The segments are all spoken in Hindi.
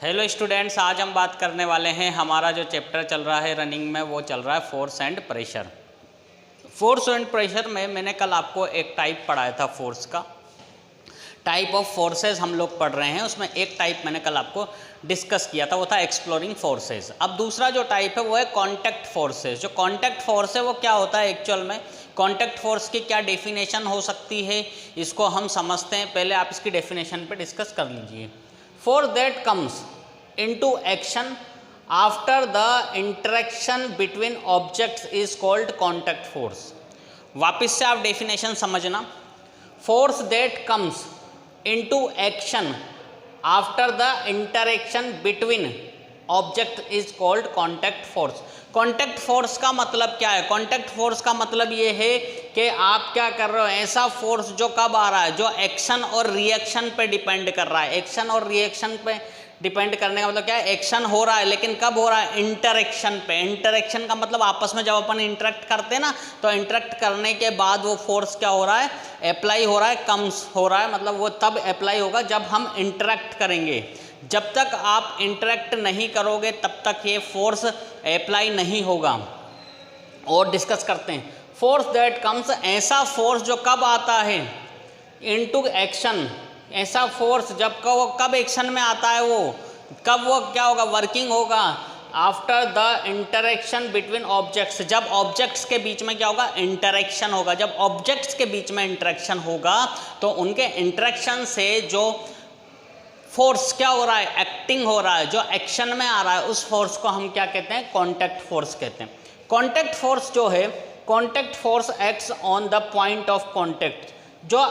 हेलो स्टूडेंट्स, आज हम बात करने वाले हैं हमारा जो चैप्टर चल रहा है रनिंग में, वो चल रहा है force and pressure. Force and pressure में मैंने कल आपको एक टाइप पढ़ाया था फोर्स का। टाइप ऑफ फोर्सेस हम लोग पढ़ रहे हैं, उसमें एक टाइप मैंने कल आपको डिस्कस किया था, वो था एक्सप्लोरिंग फोर्सेस। अब दूसरा जो टाइप है वो है कॉन्टैक्ट फोर्सेस। जो कॉन्टैक्ट फोर्स है वो क्या होता है एक्चुअल में, कॉन्टैक्ट फोर्स की क्या डेफिनेशन हो सकती है, इसको हम समझते हैं। पहले आप इसकी डेफिनेशन पे डिस्कस कर लीजिए। Force that comes into action after the interaction between objects is called contact force। वापस से आप डेफिनेशन समझना। Force that comes into action after the interaction between object is called contact force। Contact force का मतलब क्या है? कॉन्टैक्ट फोर्स का मतलब ये है कि आप क्या कर रहे हो, ऐसा फोर्स जो कब आ रहा है, जो एक्शन और रिएक्शन पे डिपेंड कर रहा है। एक्शन और रिएक्शन पे डिपेंड करने का मतलब क्या है, एक्शन हो रहा है लेकिन कब हो रहा है, इंटरेक्शन पे। इंटरेक्शन का मतलब आपस में जब अपन इंटरेक्ट करते हैं ना, तो इंटरेक्ट करने के बाद वो फोर्स क्या हो रहा है, अप्लाई हो रहा है, कम्स हो रहा है। मतलब वो तब अप्लाई होगा जब हम इंटरेक्ट करेंगे। जब तक आप इंटरेक्ट नहीं करोगे तब तक ये फोर्स अप्लाई नहीं होगा। और डिस्कस करते हैं। फोर्स दैट कम्स, ऐसा फोर्स जो कब आता है, इनटू एक्शन। ऐसा फोर्स जब का वो कब एक्शन में आता है, वो कब वो क्या होगा, वर्किंग होगा। After the interaction between objects, जब ऑब्जेक्ट्स के बीच में क्या होगा, इंटरेक्शन होगा। जब ऑब्जेक्ट्स के बीच में इंटरेक्शन होगा तो उनके इंटरेक्शन से जो फोर्स क्या हो रहा है, एक्टिंग हो रहा है, जो एक्शन में आ रहा है, उस फोर्स को हम क्या कहते हैं, कॉन्टैक्ट फोर्स कहते हैं। कॉन्टैक्ट फोर्स जो है, contact force acts on the point of contact. जो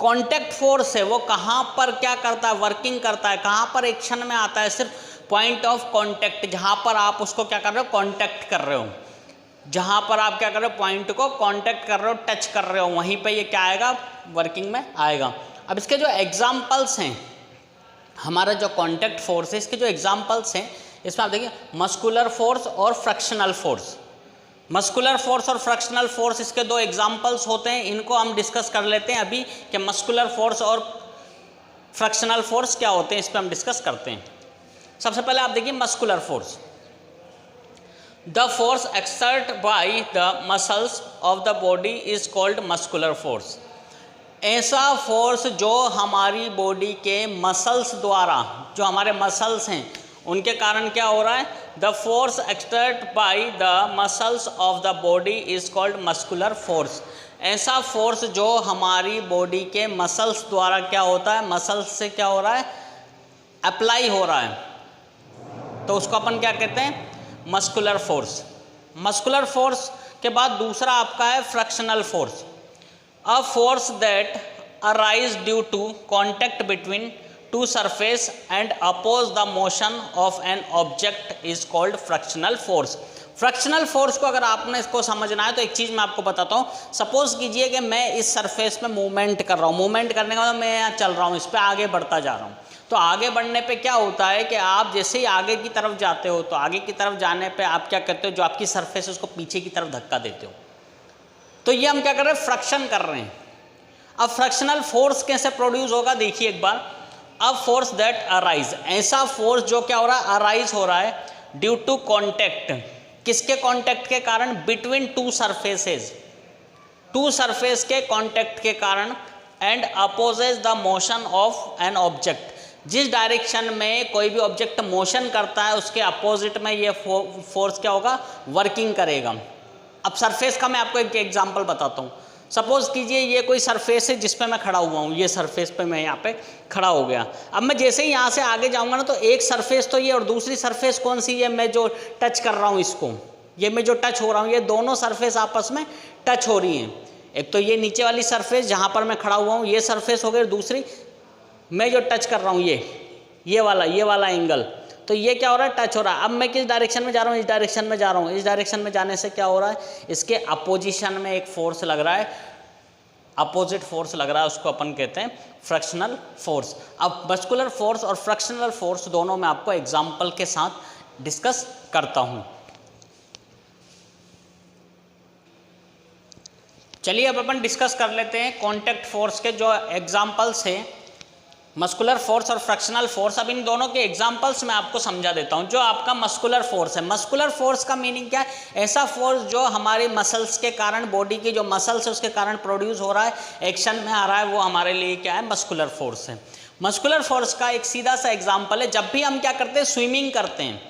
कॉन्टैक्ट फोर्स है वो कहाँ पर क्या करता है, वर्किंग करता है, कहाँ पर एक्शन में आता है, सिर्फ पॉइंट ऑफ कॉन्टैक्ट, जहाँ पर आप उसको क्या कर रहे हो, कॉन्टैक्ट कर रहे हो। जहाँ पर आप क्या कर रहे हो, पॉइंट को कॉन्टैक्ट कर रहे हो, टच कर रहे हो, वहीं पे ये क्या आएगा, वर्किंग में आएगा। अब इसके जो एग्जाम्पल्स हैं, हमारा जो कॉन्टैक्ट फोर्स है, इसके जो एग्जाम्पल्स हैं, इसमें आप देखिए मस्कुलर फोर्स और फ्रैक्शनल फोर्स। मस्कुलर फोर्स और फ्रैक्शनल फोर्स, इसके दो एग्जाम्पल्स होते हैं। इनको हम डिस्कस कर लेते हैं अभी कि मस्कुलर फोर्स और फ्रैक्शनल फोर्स क्या होते हैं, इस पर हम डिस्कस करते हैं। सबसे पहले आप देखिए muscular force. The force exert by the muscles of the body is called muscular force. ऐसा फोर्स जो हमारी बॉडी के मसल्स द्वारा, जो हमारे मसल्स हैं उनके कारण क्या हो रहा है, the force exert by the muscles of the body is called muscular force. ऐसा फोर्स जो हमारी बॉडी के मसल्स द्वारा क्या होता है, मसल्स से क्या हो रहा है, अप्लाई हो रहा है, तो उसको अपन क्या कहते हैं, मस्कुलर फोर्स। मस्कुलर फोर्स के बाद दूसरा आपका है fractional force. A force that arise due to contact between two surface and oppose the motion of an object is called frictional force। Fractional force को अगर आपने इसको समझना है तो एक चीज़ मैं आपको बताता हूँ। सपोज कीजिए कि मैं इस सरफेस में मूवमेंट कर रहा हूँ, मूवमेंट करने का मतलब मैं यहाँ चल रहा हूँ, इस पर आगे बढ़ता जा रहा हूँ। तो आगे बढ़ने पे क्या होता है कि आप जैसे ही आगे की तरफ जाते हो, तो आगे की तरफ जाने पे आप क्या करते हो, जो आपकी सरफेस है उसको पीछे की तरफ धक्का देते हो। तो ये हम क्या कर रहे हैं, फ्रैक्शन कर रहे हैं। अब फ्रैक्शनल फोर्स कैसे प्रोड्यूस होगा, देखिए एक बार। अब फोर्स दैट अराइज, ऐसा फोर्स जो क्या हो रहा है, अराइज हो रहा है ड्यू टू कॉन्टैक्ट। किसके कॉन्टैक्ट के कारण, between two surfaces, two surface के कॉन्टैक्ट के कारण, and opposes the motion of an object. जिस डायरेक्शन में कोई भी ऑब्जेक्ट मोशन करता है उसके अपोजिट में ये फोर्स क्या होगा, वर्किंग करेगा। अब सरफेस का मैं आपको एक एग्जांपल बताता हूँ। सपोज कीजिए ये कोई सरफेस है जिस पे मैं खड़ा हुआ हूँ, ये सरफेस पे मैं यहाँ पे खड़ा हो गया। अब मैं जैसे ही यहाँ से आगे जाऊँगा ना, तो एक सरफेस तो ये और दूसरी सरफेस कौन सी है, मैं जो टच कर रहा हूँ इसको, ये मैं जो टच हो रहा हूँ, ये दोनों सरफेस आपस में टच हो रही हैं। एक तो ये नीचे वाली सरफेस जहाँ पर मैं खड़ा हुआ हूँ, ये सरफेस हो गई, दूसरी मैं जो टच कर रहा हूँ, ये वाला एंगल, तो ये क्या हो रहा है, टच हो रहा है। अब मैं किस डायरेक्शन में जा रहा हूँ, इस डायरेक्शन में जा रहा हूँ। इस डायरेक्शन में जाने से क्या हो रहा है, इसके अपोजिशन में एक फोर्स लग रहा है, अपोजिट फोर्स लग रहा है, उसको अपन कहते हैं फ्रैक्शनल फोर्स। अब मस्कुलर फोर्स और फ्रैक्शनल फोर्स दोनों मैं आपको एग्जाम्पल के साथ डिस्कस करता हूँ। चलिए अब अपन डिस्कस कर लेते हैं कॉन्टैक्ट फोर्स के जो एग्जाम्पल्स हैं मस्कुलर फोर्स और फ्रैक्शनल फोर्स, अब इन दोनों के एग्जांपल्स मैं आपको समझा देता हूं। जो आपका मस्कुलर फोर्स है, मस्कुलर फोर्स का मीनिंग क्या है? ऐसा फोर्स जो हमारी मसल्स के कारण, बॉडी की जो मसल्स है उसके कारण प्रोड्यूस हो रहा है, एक्शन में आ रहा है, वो हमारे लिए क्या है? मस्कुलर फोर्स है। मस्कुलर फोर्स का एक सीधा सा एग्जाम्पल है, जब भी हम क्या करते हैं? स्विमिंग करते हैं,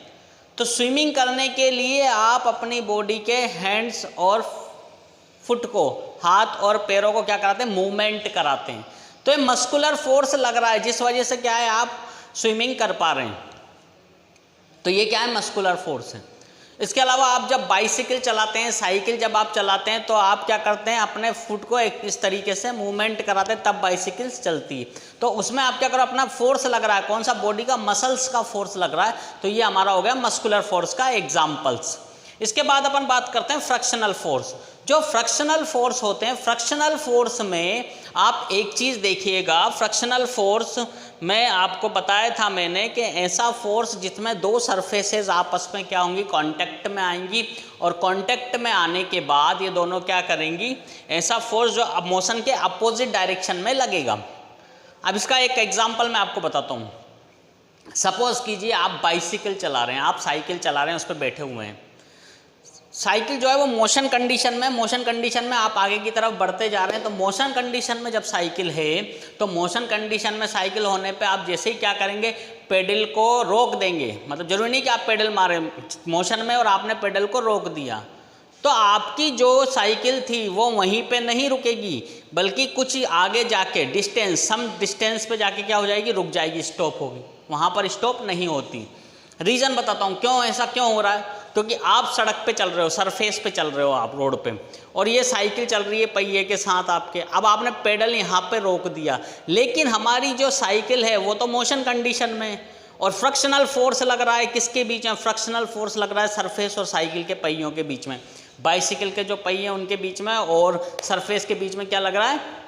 तो स्विमिंग करने के लिए आप अपनी बॉडी के हैंड्स और फुट को, हाथ और पैरों को क्या कराते हैं? मूवमेंट कराते हैं। तो ये मस्कुलर फोर्स लग रहा है, जिस वजह से क्या है? आप स्विमिंग कर पा रहे हैं, तो ये क्या है? मस्कुलर फोर्स है। इसके अलावा आप जब बाइसिकल चलाते हैं, साइकिल जब आप चलाते हैं, तो आप क्या करते हैं? अपने फुट को एक इस तरीके से मूवमेंट कराते हैं, तब बाइसिकल चलती है। तो उसमें आप क्या करो? अपना फोर्स लग रहा है, कौन सा? बॉडी का, मसल्स का फोर्स लग रहा है। तो ये हमारा हो गया मस्कुलर फोर्स का एग्जाम्पल्स। इसके बाद अपन बात करते हैं फ्रैक्शनल फोर्स। जो फ्रैक्शनल फोर्स होते हैं, फ्रैक्शनल फोर्स में आप एक चीज़ देखिएगा, फ्रैक्शनल फोर्स में आपको बताया था मैंने कि ऐसा फोर्स जिसमें दो सरफेसेस आपस में क्या होंगी? कांटेक्ट में आएंगी, और कांटेक्ट में आने के बाद ये दोनों क्या करेंगी? ऐसा फोर्स जो मोशन के अपोजिट डायरेक्शन में लगेगा। अब इसका एक एग्जांपल मैं आपको बताता हूँ। सपोज कीजिए आप बाइसिकल चला रहे हैं, आप साइकिल चला रहे हैं, उस पर बैठे हुए हैं। साइकिल जो है वो मोशन कंडीशन में आप आगे की तरफ बढ़ते जा रहे हैं। तो मोशन कंडीशन में जब साइकिल है, तो मोशन कंडीशन में साइकिल होने पे आप जैसे ही क्या करेंगे? पेडल को रोक देंगे। मतलब जरूरी नहीं कि आप पेडल मारे मोशन में और आपने पेडल को रोक दिया, तो आपकी जो साइकिल थी वो वहीं पे नहीं रुकेगी, बल्कि कुछ आगे जाके सम डिस्टेंस पे जाके क्या हो जाएगी? रुक जाएगी, स्टॉप होगी। वहाँ पर स्टॉप नहीं होती। रीज़न बताता हूँ क्यों ऐसा क्यों हो रहा है। क्योंकि आप सड़क पे चल रहे हो, सरफेस पे चल रहे हो आप, रोड पे, और ये साइकिल चल रही है पहिए के साथ आपके। अब आपने पेडल यहाँ पे रोक दिया, लेकिन हमारी जो साइकिल है वो तो मोशन कंडीशन में, और फ्रैक्शनल फोर्स लग रहा है किसके बीच में? फ्रैक्शनल फोर्स लग रहा है सरफेस और साइकिल के पहियों के बीच में। बाइसिकल के जो पहिए उनके बीच में और सरफेस के बीच में क्या लग रहा है?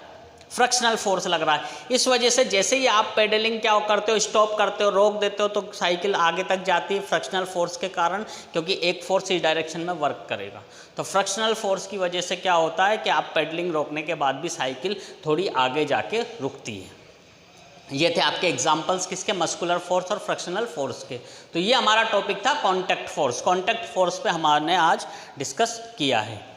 फ्रैक्शनल फोर्स लग रहा है। इस वजह से जैसे ही आप पेडलिंग क्या करते हो? स्टॉप करते हो, रोक देते हो, तो साइकिल आगे तक जाती है फ्रैक्शनल फोर्स के कारण, क्योंकि एक फोर्स इस डायरेक्शन में वर्क करेगा। तो फ्रैक्शनल फोर्स की वजह से क्या होता है कि आप पेडलिंग रोकने के बाद भी साइकिल थोड़ी आगे जाके रुकती है। ये थे आपके एग्जाम्पल्स किसके? मस्कुलर फोर्स और फ्रैक्शनल फोर्स के। तो ये हमारा टॉपिक था कॉन्टैक्ट फोर्स। कॉन्टैक्ट फोर्स पे हमने आज डिस्कस किया है।